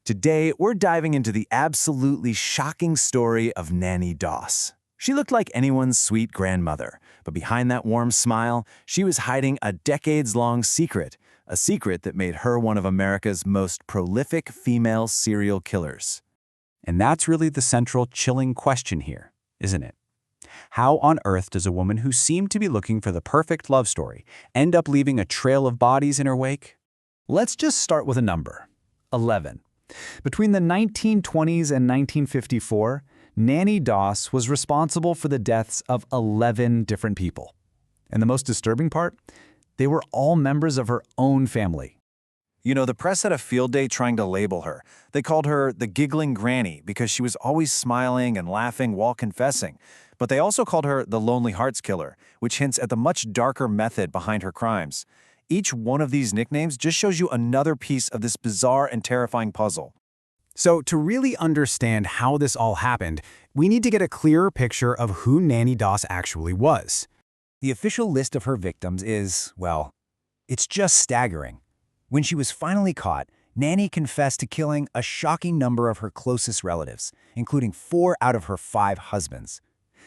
Today, we're diving into the absolutely shocking story of Nannie Doss. She looked like anyone's sweet grandmother, but behind that warm smile, she was hiding a decades-long secret, a secret that made her one of America's most prolific female serial killers. And that's really the central chilling question here, isn't it? How on earth does a woman who seemed to be looking for the perfect love story end up leaving a trail of bodies in her wake? Let's just start with a number: 11. Between the 1920s and 1954, Nannie Doss was responsible for the deaths of 11 different people. And the most disturbing part? They were all members of her own family. You know, the press had a field day trying to label her. They called her the Giggling Granny because she was always smiling and laughing while confessing. But they also called her the Lonely Hearts Killer, which hints at the much darker method behind her crimes. Each one of these nicknames just shows you another piece of this bizarre and terrifying puzzle. So to really understand how this all happened, we need to get a clearer picture of who Nannie Doss actually was. The official list of her victims is, well, it's just staggering. When she was finally caught, Nannie confessed to killing a shocking number of her closest relatives, including 4 out of her 5 husbands.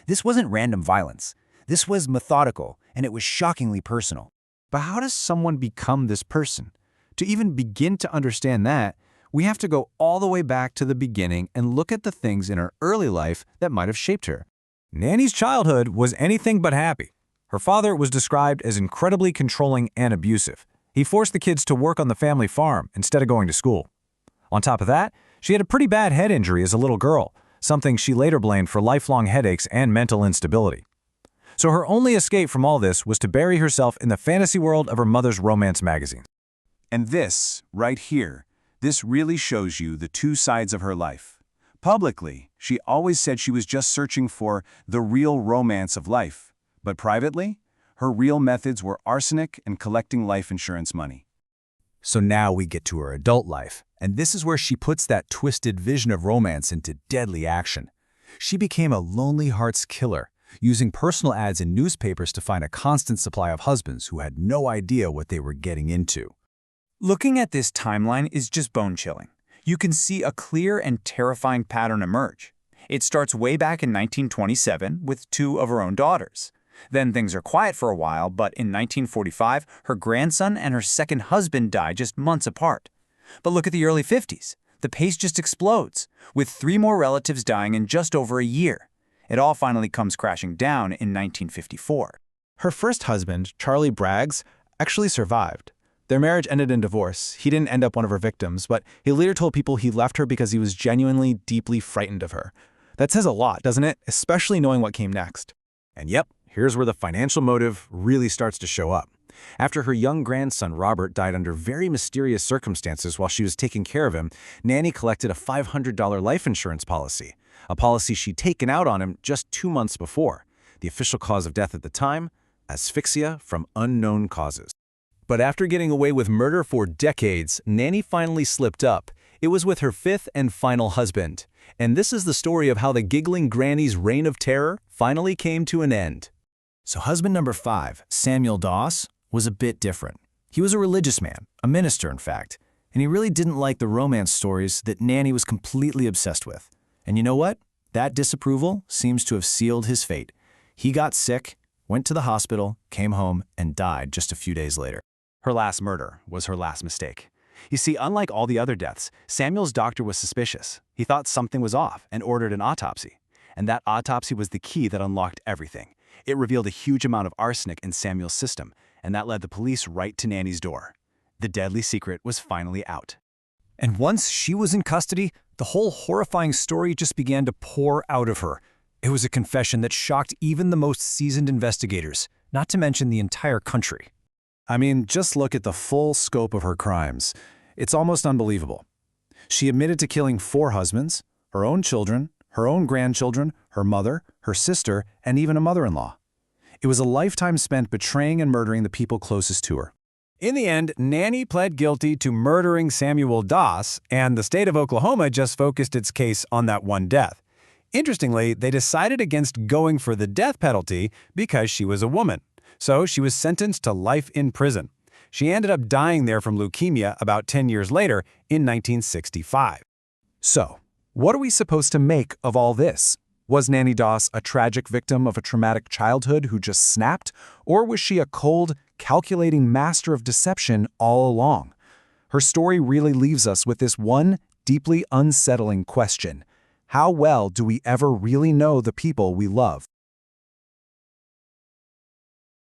This wasn't random violence. This was methodical, and it was shockingly personal. But how does someone become this person? To even begin to understand that, we have to go all the way back to the beginning and look at the things in her early life that might have shaped her. Nannie's childhood was anything but happy. Her father was described as incredibly controlling and abusive. He forced the kids to work on the family farm instead of going to school. On top of that, she had a pretty bad head injury as a little girl, something she later blamed for lifelong headaches and mental instability. So her only escape from all this was to bury herself in the fantasy world of her mother's romance magazines. And this, right here, this really shows you the two sides of her life. Publicly, she always said she was just searching for the real romance of life. But privately, her real methods were arsenic and collecting life insurance money. So now we get to her adult life, and this is where she puts that twisted vision of romance into deadly action. She became a lonely hearts killer, using personal ads in newspapers to find a constant supply of husbands who had no idea what they were getting into. Looking at this timeline is just bone-chilling. You can see a clear and terrifying pattern emerge. It starts way back in 1927 with 2 of her own daughters. Then things are quiet for a while, but in 1945, her grandson and her second husband die just months apart. But look at the early 50s. The pace just explodes, with 3 more relatives dying in just over a year. It all finally comes crashing down in 1954. Her first husband, Charlie Braggs, actually survived. Their marriage ended in divorce. He didn't end up one of her victims, but he later told people he left her because he was genuinely, deeply frightened of her. That says a lot, doesn't it? Especially knowing what came next. And yep, here's where the financial motive really starts to show up. After her young grandson Robert died under very mysterious circumstances while she was taking care of him, Nannie collected a $500 life insurance policy, a policy she'd taken out on him just 2 months before. The official cause of death at the time? Asphyxia from unknown causes. But after getting away with murder for decades, Nannie finally slipped up. It was with her 5th and final husband. And this is the story of how the Giggling Granny's reign of terror finally came to an end. So husband number 5, Samuel Doss, was a bit different. He was a religious man, a minister in fact, and he really didn't like the romance stories that Nannie was completely obsessed with. And you know what? That disapproval seems to have sealed his fate. He got sick, went to the hospital, came home, and died just a few days later. Her last murder was her last mistake. You see, unlike all the other deaths, Samuel's doctor was suspicious. He thought something was off and ordered an autopsy. And that autopsy was the key that unlocked everything. It revealed a huge amount of arsenic in Samuel's system, and that led the police right to Nannie's door. The deadly secret was finally out. And once she was in custody, the whole horrifying story just began to pour out of her. It was a confession that shocked even the most seasoned investigators, not to mention the entire country. I mean, just look at the full scope of her crimes. It's almost unbelievable. She admitted to killing 4 husbands, her own children, her own grandchildren, her mother, her sister, and even a mother-in-law. It was a lifetime spent betraying and murdering the people closest to her. In the end, Nannie pled guilty to murdering Samuel Doss, and the state of Oklahoma just focused its case on that one death. Interestingly, they decided against going for the death penalty because she was a woman. So she was sentenced to life in prison. She ended up dying there from leukemia about 10 years later in 1965. So, what are we supposed to make of all this? Was Nannie Doss a tragic victim of a traumatic childhood who just snapped, or was she a cold, calculating master of deception all along? Her story really leaves us with this one deeply unsettling question. How well do we ever really know the people we love?